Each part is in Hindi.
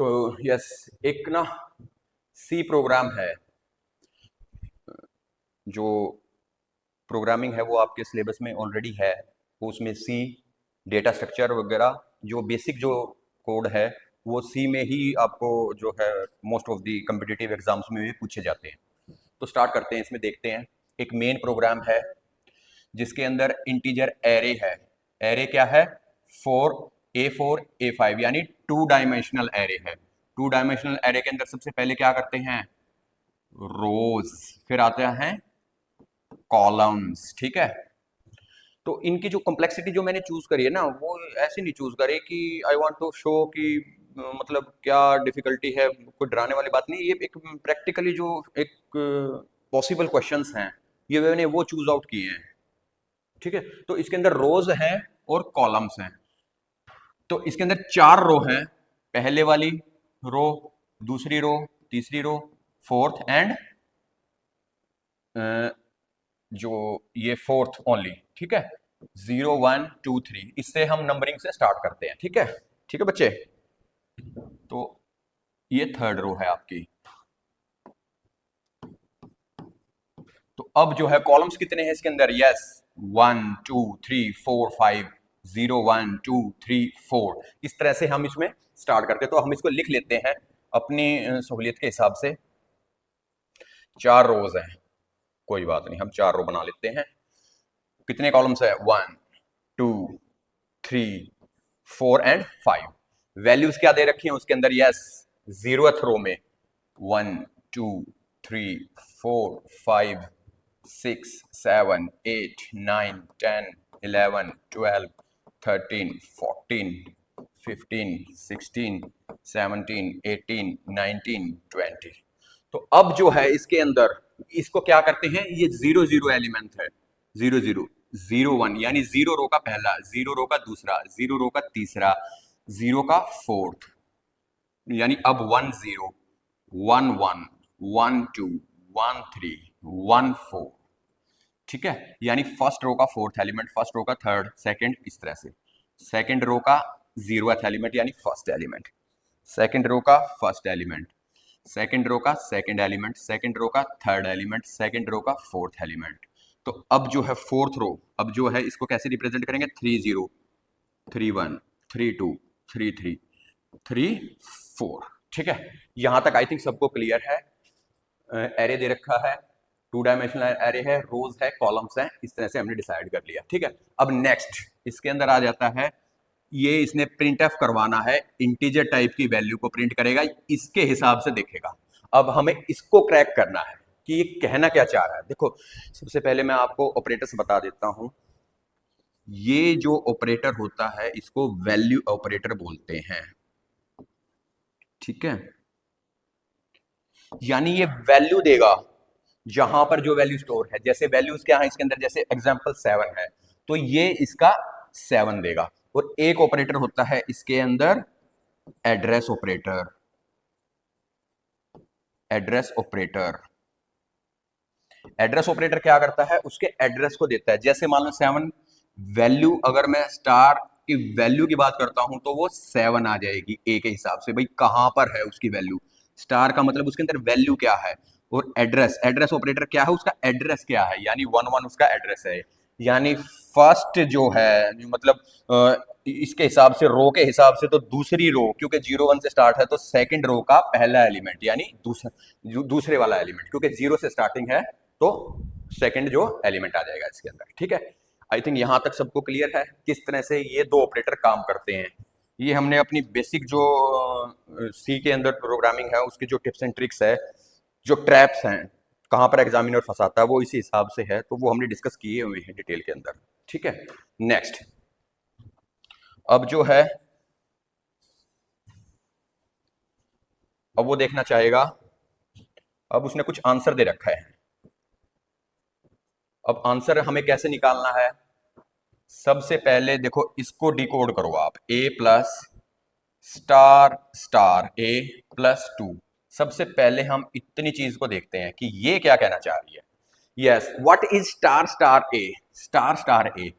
तो यस, एक ना सी प्रोग्राम है, जो प्रोग्रामिंग है वो आपके सिलेबस में ऑलरेडी है। उसमें सी डेटा स्ट्रक्चर वगैरह जो बेसिक जो कोड है वो सी में ही आपको जो है most of the competitive exams में भी पूछे जाते हैं। तो स्टार्ट करते हैं, इसमें देखते हैं। एक मेन प्रोग्राम है जिसके अंदर इंटीजर एरे है। एरे क्या है? 4 A 5 यानी 2 डायमेंशनल एरे है। 2 डायमेंशनल एरे के अंदर सबसे पहले क्या करते हैं? रोज, फिर आते हैं कॉलम्स। ठीक है, तो इनकी जो कॉम्प्लेक्सिटी जो मैंने चूज करी है ना, वो ऐसे नहीं चूज करी कि आई वांट टू शो कि मतलब क्या डिफिकल्टी है, कोई डराने वाली बात नहीं। ये एक प्रैक्टिकली जो एक पॉसिबल क्वेश्चंस हैं, ये मैंने वो चूज आउट किए हैं। ठीक है, तो इसके अंदर रोज हैं और कॉलम्स हैं। तो इसके अंदर 4 रो हैं, पहले वाली रो, दूसरी रो, तीसरी रो, फोर्थ एंड जो ये फोर्थ ओनली। ठीक है, 0 1 2 3, इससे हम नंबरिंग से स्टार्ट करते हैं। ठीक है, ठीक है बच्चे। तो ये थर्ड रो है आपकी। तो अब जो है कॉलम्स कितने हैं इसके अंदर? यस, 1 2 3 4 5, 0 1 2 3 4, इस तरह से हम इसमें स्टार्ट करते हैं। तो हम इसको लिख लेते हैं अपनी सहूलियत के हिसाब से। 4 रोज हैं, कोई बात नहीं, हम 4 रो बना लेते हैं। कितने कॉलम्स है? 1 2 3 4 एंड 5। वैल्यूज क्या दे रखी हैं उसके अंदर? यस, 0th रो में 1 2 3 4 5 6 7 8 9 10 11 12 13 14 15 16 17 18 19 20। तो अब जो है इसके अंदर इसको क्या करते हैं? ये 0 0 एलिमेंट है। 0 0 0 1 यानी 0 रो का पहला, 0 रो का दूसरा, 0 रो का तीसरा, 0 का फोर्थ, यानी अब 1 0 1 1 1 2 1 3 1 4। ठीक है, यानी फर्स्ट रो का फोर्थ एलिमेंट, फर्स्ट रो का थर्ड, सेकंड, इस तरह से। सेकंड रो का 0th एलिमेंट यानी फर्स्ट एलिमेंट, सेकंड रो का फर्स्ट एलिमेंट, सेकंड रो का सेकंड एलिमेंट, सेकंड रो का थर्ड एलिमेंट, सेकंड रो का फोर्थ एलिमेंट। तो अब जो है फोर्थ रो, अब जो है इसको कैसे रिप्रेजेंट करेंगे? 3 0 3 1 3 2 3 3 3 4। ठीक है, यहां तक आई थिंक सबको क्लियर है। एरे दे रखा है, 2 डायमेंशनल एरे है, रोज है, कॉलम्स हैं, इस तरह से हमने डिसाइड कर लिया। ठीक है, अब नेक्स्ट इसके अंदर आ जाता है, ये इसने प्रिंट एफ करवाना है, इंटीजर टाइप की वैल्यू को प्रिंट करेगा, इसके हिसाब से देखेगा। अब हमें इसको क्रैक करना है कि ये कहना क्या चाह रहा है। देखो, सबसे पहले मैं आपको ऑपरेटर्स बता देता हूं। ये जो ऑपरेटर होता है इसको वैल्यू ऑपरेटर बोलते हैं। ठीक है, यानी ये वैल्यू देगा जहां पर जो वैल्यू स्टोर है। जैसे वैल्यूज क्या है इसके अंदर? जैसे एग्जांपल 7 है, तो ये इसका 7 देगा। और एक ऑपरेटर होता है इसके अंदर address operator. Address operator, address operator क्या करता है? उसके एड्रेस को देता है। जैसे मान लो 7 वैल्यू, अगर मैं स्टार की वैल्यू की बात करता हूं तो वो 7 आ जाएगी ए के हिसाब से। भाई कहां पर है उसकी वैल्यू? स्टार का मतलब उसके अंदर वैल्यू क्या है। और एड्रेस, एड्रेस ऑपरेटर क्या है? उसका एड्रेस क्या है, यानी 1 1 उसका एड्रेस है। यानी फर्स्ट जो है, मतलब इसके हिसाब से, रो के हिसाब से, तो दूसरी रो, क्योंकि 0 1 से स्टार्ट है, तो सेकंड रो का पहला एलिमेंट यानी दूसरे वाला एलिमेंट, क्योंकि 0 से स्टार्टिंग है तो सेकंड जो एलिमेंट आ जाएगा इसके अंदर। ठीक है, आई थिंक यहां तक सबको क्लियर है किस तरह से ये दो ऑपरेटर काम करते हैं। ये हमने अपनी बेसिक जो सी के अंदर प्रोग्रामिंग है उसकी जो टिप्स एंड ट्रिक्स है, जो ट्रैप्स हैं, कहां पर एग्जामिनर फंसाता है, वो इसी हिसाब से है, तो वो हमने डिस्कस किए हुए हैं डिटेल के अंदर। ठीक है, नेक्स्ट अब जो है, अब वो देखना चाहेगा, अब उसने कुछ आंसर दे रखा है। अब आंसर हमें कैसे निकालना है? सबसे पहले देखो, इसको डिकोड करो आप। ए प्लस स्टार स्टार ए प्लस 2। सबसे पहले हम इतनी चीज को देखते हैं कि ये क्या कहना चाह रही है। Yes, what is star star A? Star star A,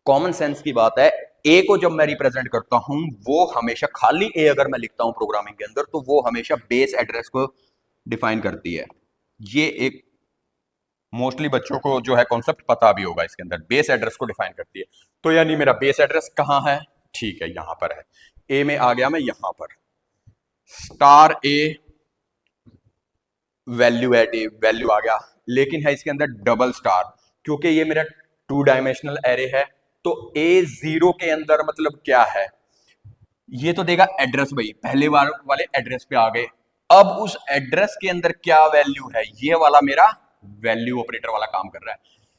common sense की बात है, ए को जब मैं रिप्रेजेंट करता हूं वो हमेशा खाली ए अगर मैं लिखता हूं प्रोग्रामिंग के अंदर तो वो हमेशा बेस एड्रेस को डिफाइन करती है। ये एक मोस्टली बच्चों को जो है कॉन्सेप्ट पता भी होगा, इसके अंदर बेस एड्रेस को डिफाइन करती है। तो यानी मेरा बेस एड्रेस कहां है, ठीक है यहां पर है, ए में आ गया मैं यहां पर, स्टार ए वैल्यू एट ए वैल्यू आ गया, लेकिन है इसके अंदर डबल स्टार, क्योंकि ये मेरा 2 डायमेंशनल एरे है। तो ए जीरो के अंदर मतलब क्या है, ये तो देगा एड्रेस, भाई पहले बार वाले एड्रेस पे आ गए। अब उस एड्रेस के अंदर क्या वैल्यू है, ये वाला मेरा वैल्यू ऑपरेटर वाला काम कर रहा है।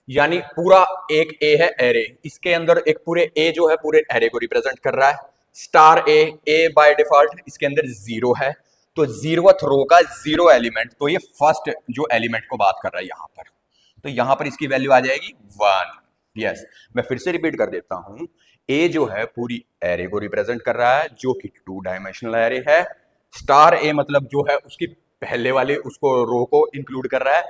यानी पूरा एक ए है एरे, इसके अंदर एक पूरे ए जो है पूरे एरे को रिप्रेजेंट कर रहा है। स्टार ए बाय डिफॉल्ट इसके अंदर जीरो है, तो जीरोथ रो का जीरो एलिमेंट, तो ये फर्स्ट जो एलिमेंट को बात कर रहा है यहां पर, तो यहां पर इसकी वैल्यू आ जाएगी 1। यस, मैं फिर से रिपीट कर देता हूं, ए जो है पूरी एरे को रिप्रेजेंट कर रहा है जो कि 2 डायमेंशनल एरे है। स्टार ए मतलब जो है उसकी पहले वाले उसको रो को इंक्लूड कर रहा है,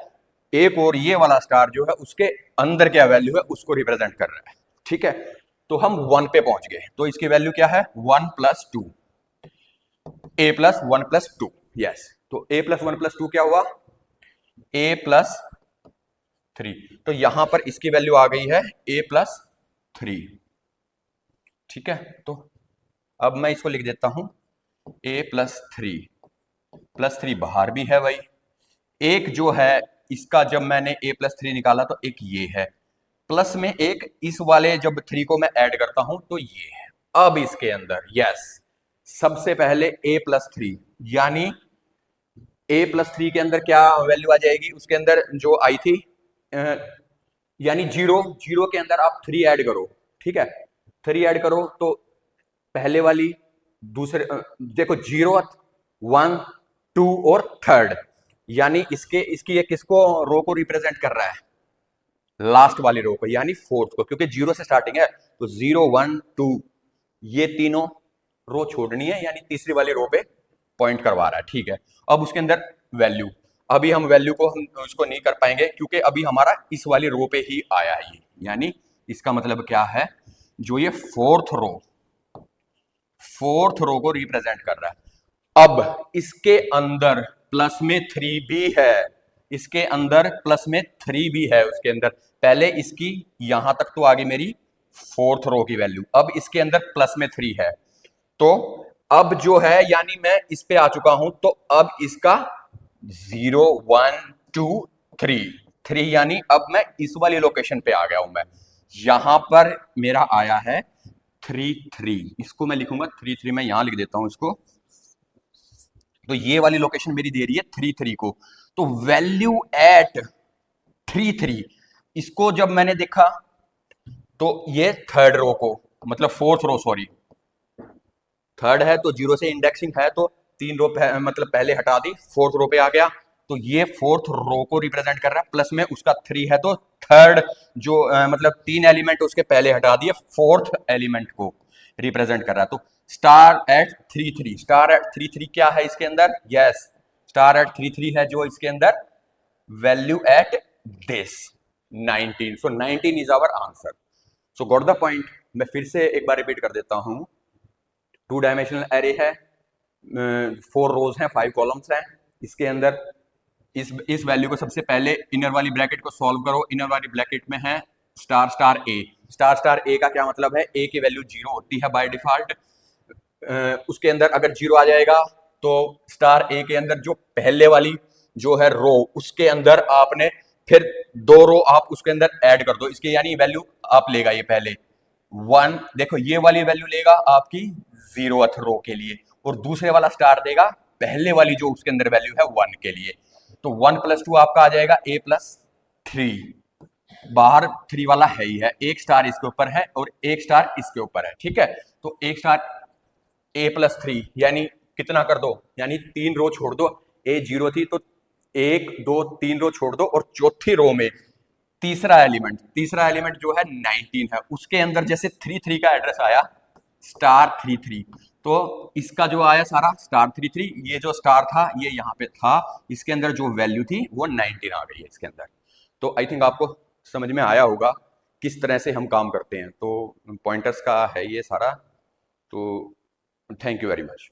एक और ये वाला स्टार जो है उसके अंदर क्या वैल्यू है उसको रिप्रेजेंट कर रहा है। ठीक है, तो हम 1 पे पहुंच गए, तो इसकी वैल्यू क्या है 1 + 2, a + 1 + 2। यस, तो a + 1 + 2 क्या हुआ, a + 3, तो यहां पर इसकी वैल्यू आ गई है a + 3। ठीक है, तो अब मैं इसको लिख देता हूं a + 3 + 3 बाहर भी है भाई, एक जो है इसका जब मैंने a + 3 निकाला तो एक ये है, प्लस में एक इस वाले जब 3 को मैं ऐड करता हूं तो ये है। अब इसके अंदर यस, सबसे पहले a + 3, यानी a + 3 के अंदर क्या वैल्यू आ जाएगी, उसके अंदर जो आई थी यानी जीरो, जीरो के अंदर आप 3 ऐड करो। ठीक है, 3 ऐड करो तो पहले वाली दूसरे देखो 0, 1, 2 और 3, यानी इसकी ये किसको रो को रिप्रेजेंट कर रहा है, लास्ट वाली रो को यानी फोर्थ को, क्योंकि 0 से स्टार्टिंग है तो 0, 1, 2 ये तीनों रो छोड़नी है, यानी तीसरी वाली रो पे पॉइंट करवा रहा है। ठीक है, अब उसके अंदर वैल्यू, अभी हम वैल्यू को हम उसको नहीं कर पाएंगे क्योंकि अभी हमारा इस वाली रो पे ही आया है ये, यानी इसका मतलब क्या है, जो ये फोर्थ रो को रिप्रेजेंट कर रहा है। अब इसके अंदर प्लस में 3 भी है, इसके अंदर प्लस में 3 भी है, उसके अंदर पहले इसकी यहां तक तो आ गई मेरी फोर्थ रो की वैल्यू, अब इसके अंदर प्लस में 3 है, तो अब जो है यानी मैं इस पे आ चुका हूं, तो अब इसका 0, 1, 2, 3 यानी अब मैं इस वाली लोकेशन पे आ गया हूं, मैं यहां पर मेरा आया है 3, इसको मैं लिखूंगा 3, मैं यहां लिख देता हूं इसको, तो ये वाली लोकेशन मेरी दे रही है 3 को, तो वैल्यू एट 3, इसको जब मैंने देखा तो ये थर्ड रो को मतलब फोर्थ रो, सॉरी थर्ड है तो 0 से इंडेक्सिंग है तो 3 रो मतलब पहले हटा दी, फोर्थ रो पे आ गया, तो ये फोर्थ रो को रिप्रेजेंट कर रहा है, प्लस में उसका 3 है तो थर्ड जो मतलब 3 एलिमेंट उसके पहले हटा दिए, फोर्थ एलिमेंट को रिप्रेजेंट कर रहा है। तो स्टार एट 3 क्या है इसके अंदर, यस स्टार एट 3 है जो इसके अंदर value at this 19, so 19 is our answer. So got the point, मैं फिर से एक बार रिपीट कर देता हूं, 2 डायमेंशनल एरे है, 4 रोज हैं, 5 कॉलम्स हैं, इसके अंदर इस वैल्यू को सबसे पहले इनर वाली ब्रैकेट को सॉल्व करो, इनर वाली ब्रैकेट में है स्टार ए का क्या मतलब है, ए की वैल्यू 0 होती है बाय डिफॉल्ट, उसके अंदर अगर 0 आ जाएगा तो स्टार ए के अंदर जो पहले वाली जो है रो उसके अंदर आपने फिर 2 रो आप उसके अंदर ऐड कर दो इसके, यानी वैल्यू आप लेगा ये पहले 1, देखो ये वाली वैल्यू लेगा आपकी 0th रो के लिए, और दूसरे वाला स्टार देगा पहले वाली जो उसके अंदर वैल्यू है 1 के लिए, तो 1 + 2 आपका आ जाएगा a + 3, बाहर 3 वाला है ही है, एक स्टार इसके ऊपर है और एक स्टार इसके ऊपर है। ठीक है, तो एक स्टार a + 3 यानी कितना कर दो, यानी 3 रो छोड़ दो, a 0 थी तो 1, 2, 3 रो छोड़ दो, और चौथी रो में तीसरा एलिमेंट जो है 19 है, उसके अंदर जैसे 3 का एड्रेस आया स्टार 3, तो इसका जो आया सारा स्टार 3, ये जो स्टार था ये यहाँ पे था, इसके अंदर जो वैल्यू थी वो 19 आ गई है इसके अंदर। तो आई थिंक आपको समझ में आया होगा किस तरह से हम काम करते हैं। तो पॉइंटर्स का है ये सारा। तो थैंक यू वेरी मच।